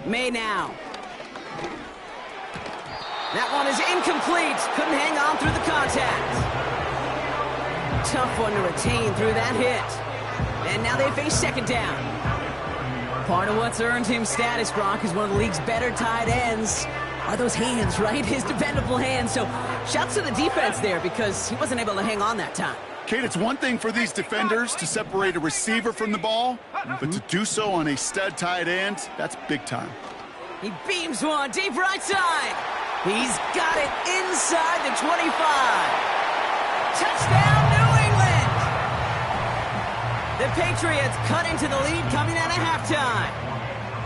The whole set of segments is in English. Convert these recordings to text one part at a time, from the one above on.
May now. That one is incomplete. Couldn't hang on through the contact. Tough one to retain through that hit. And now they face second down. Part of what's earned him status, Gronk, is one of the league's better tight ends. Are those hands, right? His dependable hands. So shouts to the defense there because he wasn't able to hang on that time. Kate, it's one thing for these defenders to separate a receiver from the ball, but to do so on a stud tight end, that's big time. He beams one deep right side. He's got it inside the 25. Touchdown, New England! The Patriots cut into the lead coming out of halftime.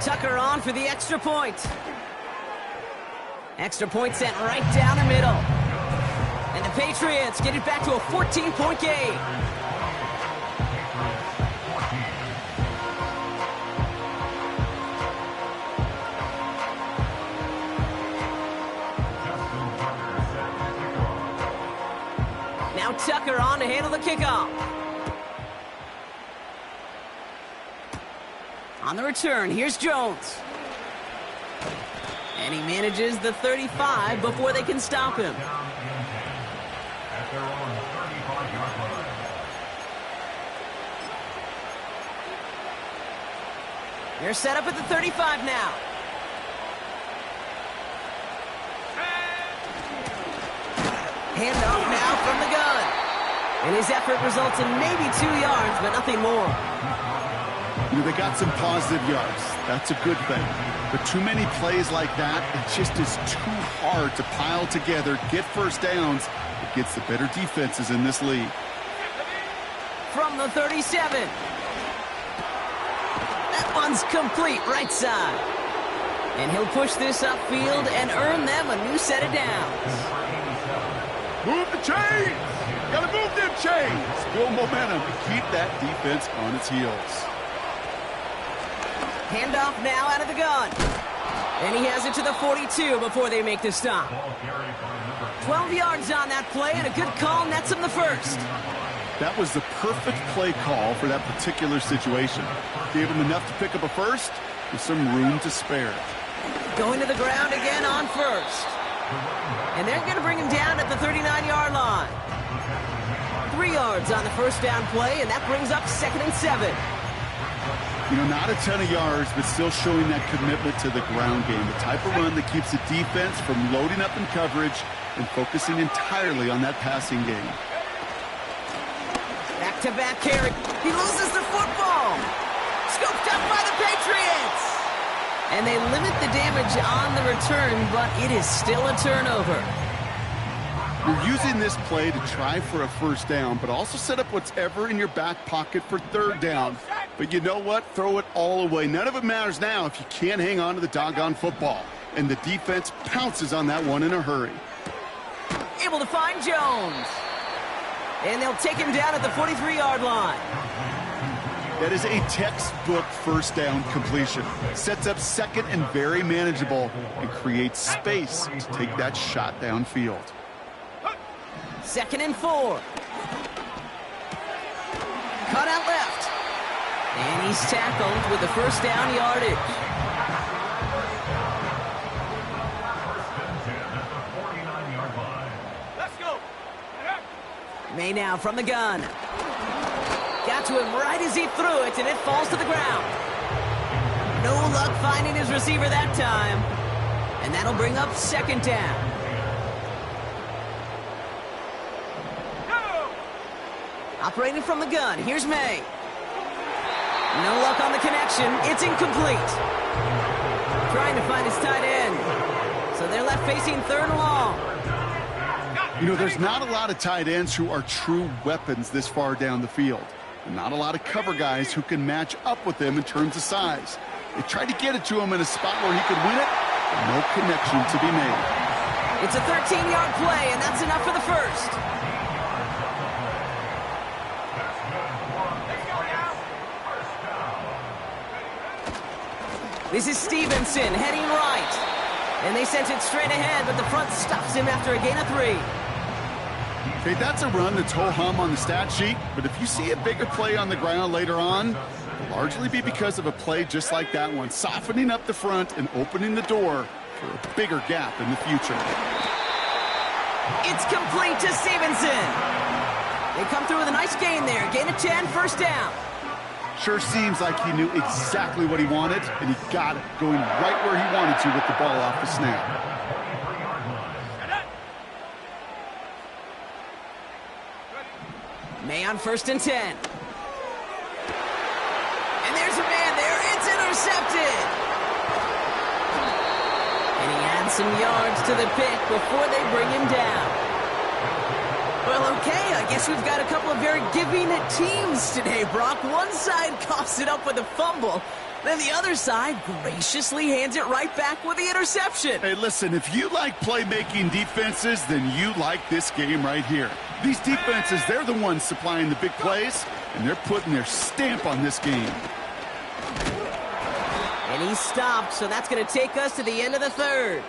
Tucker on for the extra point. Extra point sent right down the middle. And the Patriots get it back to a 14-point game. Now Tucker on to handle the kickoff. On the return, here's Jones. And he manages the 35 before they can stop him. They're set up at the 35 now. Hand off now from the gun. And his effort results in maybe 2 yards, but nothing more. You know, they got some positive yards. That's a good thing. But too many plays like that, it just is too hard to pile together, get first downs against the better defenses in this league. From the 37. That one's complete right side. And he'll push this upfield and earn them a new set of downs. Move the chains! Gotta move them chains! Build momentum to keep that defense on its heels. Handoff now out of the gun. And he has it to the 42 before they make the stop. 12 yards on that play, and a good call nets him the first. That was the perfect play call for that particular situation. Gave him enough to pick up a first with some room to spare. Going to the ground again on first. And they're going to bring him down at the 39-yard line. 3 yards on the first down play, and that brings up 2nd and 7. You know, not a ton of yards, but still showing that commitment to the ground game. The type of run that keeps the defense from loading up in coverage and focusing entirely on that passing game. Back-to-back carry. He loses the football. Scooped up by the Patriots. And they limit the damage on the return, but it is still a turnover. You're using this play to try for a first down, but also set up whatever in your back pocket for third down. But you know what? Throw it all away. None of it matters now if you can't hang on to the doggone football. And the defense pounces on that one in a hurry. Able to find Jones. And they'll take him down at the 43-yard line. That is a textbook first down completion. Sets up second and very manageable and creates space to take that shot downfield. 2nd and 4. Cut out left. And he's tackled with the first down yardage. Let's go. May now from the gun. Got to him right as he threw it, and it falls to the ground. No luck finding his receiver that time. And that'll bring up 2nd down. Operating from the gun, here's May. No luck on the connection, it's incomplete. Trying to find his tight end. So they're left facing 3rd and long. You know, there's not a lot of tight ends who are true weapons this far down the field. And not a lot of cover guys who can match up with them in terms of size. They tried to get it to him in a spot where he could win it, but no connection to be made. It's a 13-yard play, and that's enough for the first. This is Stevenson heading right. And they sent it straight ahead, but the front stops him after a gain of 3. Okay, that's a run that's ho-hum on the stat sheet, but if you see a bigger play on the ground later on, will largely be because of a play just like that one, softening up the front and opening the door for a bigger gap in the future. It's complete to Stevenson. They come through with a nice gain there. Gain of 10, first down. Sure seems like he knew exactly what he wanted, and he got it, going right where he wanted to with the ball off the snap. May on first and 10. And there's a man there. It's intercepted. And he adds some yards to the pick before they bring him down. Well, okay, I guess we've got a couple of very giving teams today, Brock. One side coughs it up with a fumble. Then the other side graciously hands it right back with the interception. Hey, listen, if you like playmaking defenses, then you like this game right here. These defenses, they're the ones supplying the big plays, and they're putting their stamp on this game. And he stopped, so that's going to take us to the end of the third.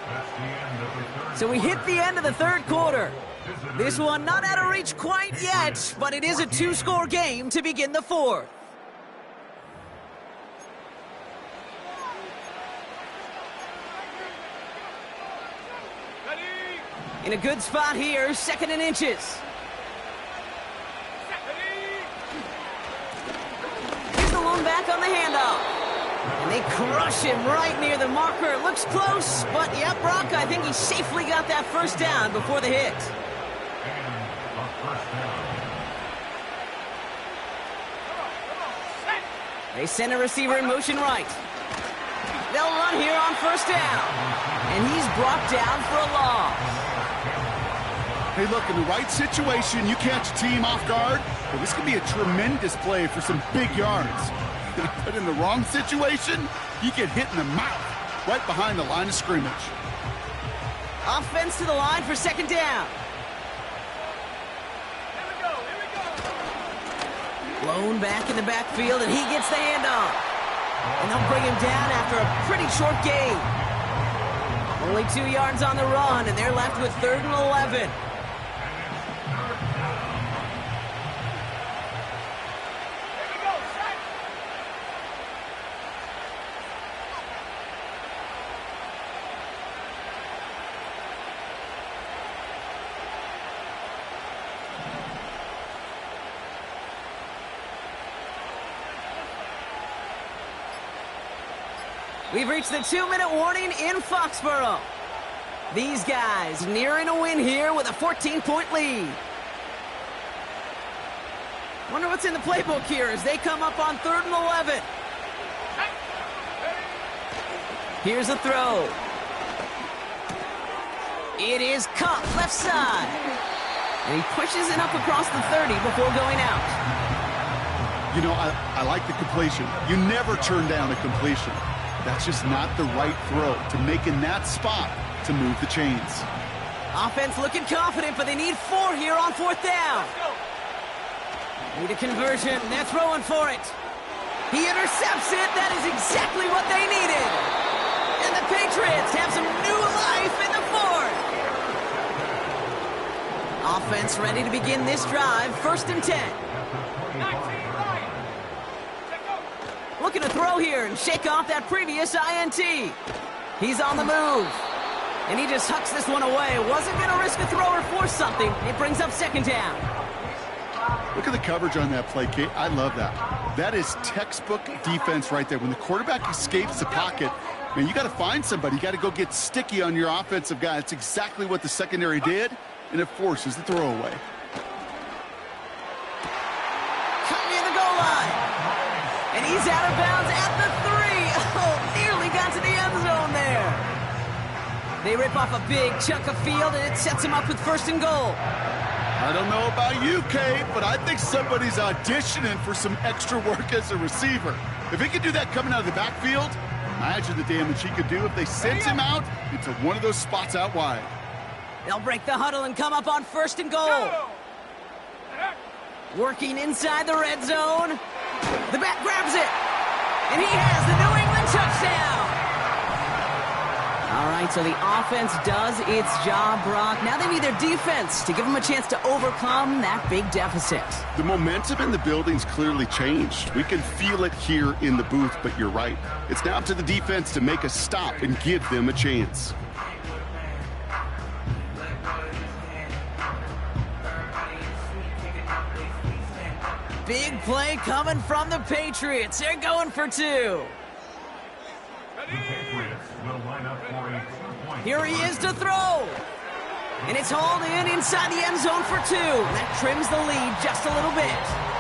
So we hit the end of the third quarter. This one not out of reach quite yet, but it is a two-score game to begin the fourth. In a good spot here, second and inches. Here's the lone back on the handoff. And they crush him right near the marker. It looks close, but yeah, Brock, I think he safely got that first down before the hit. They send a receiver in motion right. They'll run here on first down. And he's brought down for a loss. Hey, look, in the right situation, you catch a team off guard, well, this could be a tremendous play for some big yards. But in the wrong situation, you get hit in the mouth right behind the line of scrimmage. Offense to the line for second down. Blown back in the backfield, and he gets the handoff. And they'll bring him down after a pretty short gain. Only 2 yards on the run, and they're left with 3rd and 11. We've reached the 2-minute warning in Foxborough. These guys nearing a win here with a 14-point lead. Wonder what's in the playbook here as they come up on 3rd and 11. Here's a throw. It is caught left side. And he pushes it up across the 30 before going out. You know, I like the completion. You never turn down a completion. That's just not the right throw to make in that spot to move the chains. Offense looking confident, but they need 4 here on 4th down. Need a conversion. They're throwing for it. He intercepts it. That is exactly what they needed. And the Patriots have some new life in the 4th. Offense ready to begin this drive. 1st and 10. Looking to throw here and shake off that previous INT. He's on the move. And he just hucks this one away. Wasn't going to risk a throw or force something. It brings up 2nd down. Look at the coverage on that play, Kate. I love that. That is textbook defense right there. When the quarterback escapes the pocket, man, you got to find somebody. You got to go get sticky on your offensive guy. That's exactly what the secondary did, and it forces the throwaway. Cut near the goal line. And he's out of bounds at the 3. Oh, nearly got to the end zone there. They rip off a big chunk of field, and it sets him up with 1st and goal. I don't know about you, Kate, but I think somebody's auditioning for some extra work as a receiver. If he could do that coming out of the backfield, imagine the damage he could do if they sent him out into one of those spots out wide. They'll break the huddle and come up on 1st and goal. Working inside the red zone. The back grabs it. And he has the New England touchdown. All right, So the offense does its job, Brock. Now they need their defense to give them a chance to overcome that big deficit. The momentum in the building's clearly changed. We can feel it here in the booth, but you're right. It's now up to the defense to make a stop and give them a chance. Big play coming from the Patriots. They're going for two. Here he is to throw. And it's hauled in inside the end zone for two. That trims the lead just a little bit.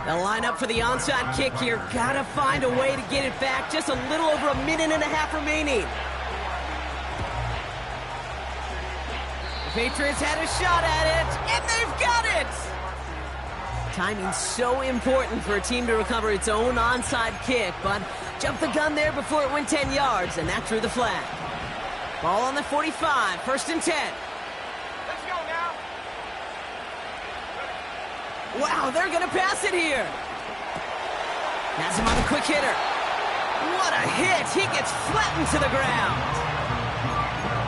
They'll line up for the onside kick here. Gotta find a way to get it back. Just a little over a minute and a half remaining. The Patriots had a shot at it, and they've got it! Timing's so important for a team to recover its own onside kick, but jumped the gun there before it went 10 yards, and that drew the flag. Ball on the 45, 1st and 10. Wow, they're going to pass it here. Has him on the quick hitter. What a hit. He gets flattened to the ground.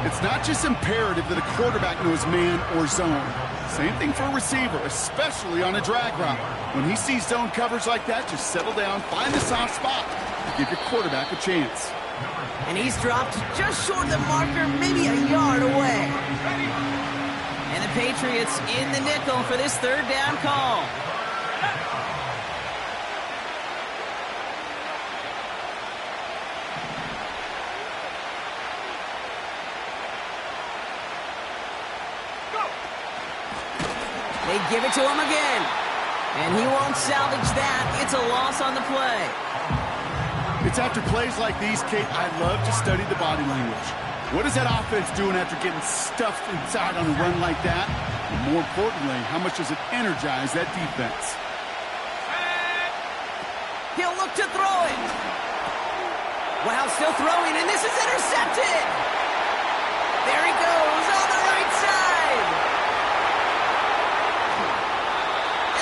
It's not just imperative that a quarterback knows man or zone. Same thing for a receiver, especially on a drag route. When he sees zone coverage like that, just settle down, find the soft spot, and give your quarterback a chance. And he's dropped just short of the marker, maybe a yard away. And the Patriots in the nickel for this 3rd down call. They give it to him again. And he won't salvage that. It's a loss on the play. It's after plays like these, Kate, I love to study the body language. What is that offense doing after getting stuffed inside on a run like that? And more importantly, how much does it energize that defense? He'll look to throw it. Wow, still throwing, and this is intercepted. There he goes on the right side.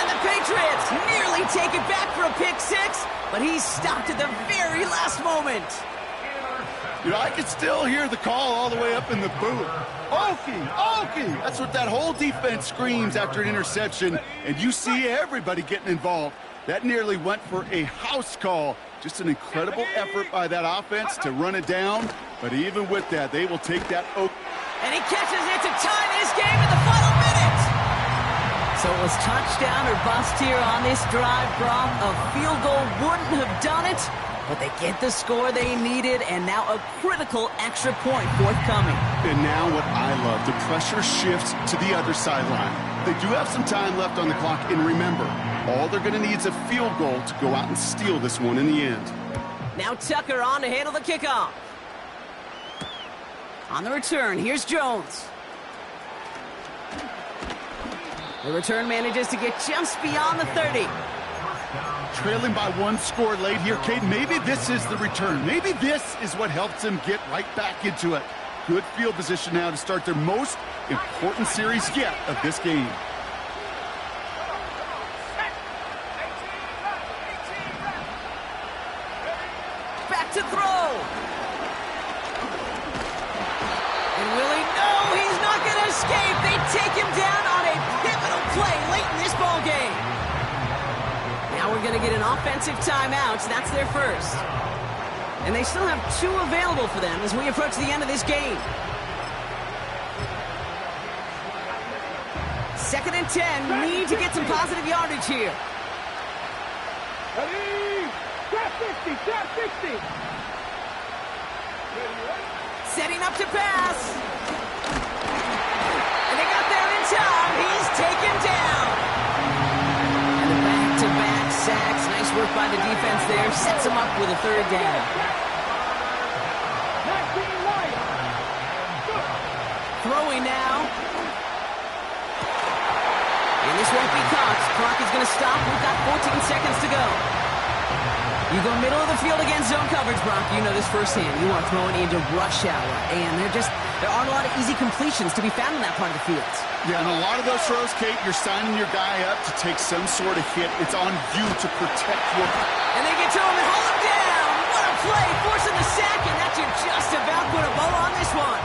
And the Patriots nearly take it back for a pick six, but he's stopped at the very last moment. You know, I can still hear the call all the way up in the booth. Okie, Okie! That's what that whole defense screams after an interception, and you see everybody getting involved. That nearly went for a house call. Just an incredible effort by that offense to run it down, but even with that, they will take that. And he catches it to tie this game in the final minute. So it was touchdown or bust here on this drive, Brock. A field goal wouldn't have done it. But they get the score they needed, and now a critical extra point forthcoming. And now what I love, the pressure shifts to the other sideline. They do have some time left on the clock, and remember, all they're going to need is a field goal to go out and steal this one in the end. Now Tucker on to handle the kickoff. On the return, here's Jones. The return manages to get just beyond the 30. Trailing by one score late here, Cade. Maybe this is the return. Maybe this is what helps them get right back into it. Good field position now to start their most important series yet of this game. Back to throw. And will he? No, he's not going to escape. They take him down on a pivotal play late in this ball game. Now we're going to get an offensive timeout. That's their first. And they still have 2 available for them as we approach the end of this game. 2nd and 10. Need to get some positive yardage here. Ready? Drop 50, drop 60. Setting up to pass. And they got there in time. He's taken down. And the back-to-back sacks. Nice work by the defense there. Sets him up with a 3rd down. Throwing now. And this won't be caught. Clock is going to stop. We've got 14 seconds to go. You go middle of the field against zone coverage, Brock. You know this firsthand. You are throwing into rush hour, and there aren't a lot of easy completions to be found in that part of the field. Yeah, and a lot of those throws, Kate, you're signing your guy up to take some sort of hit. It's on you to protect your... And they get to him and haul him down!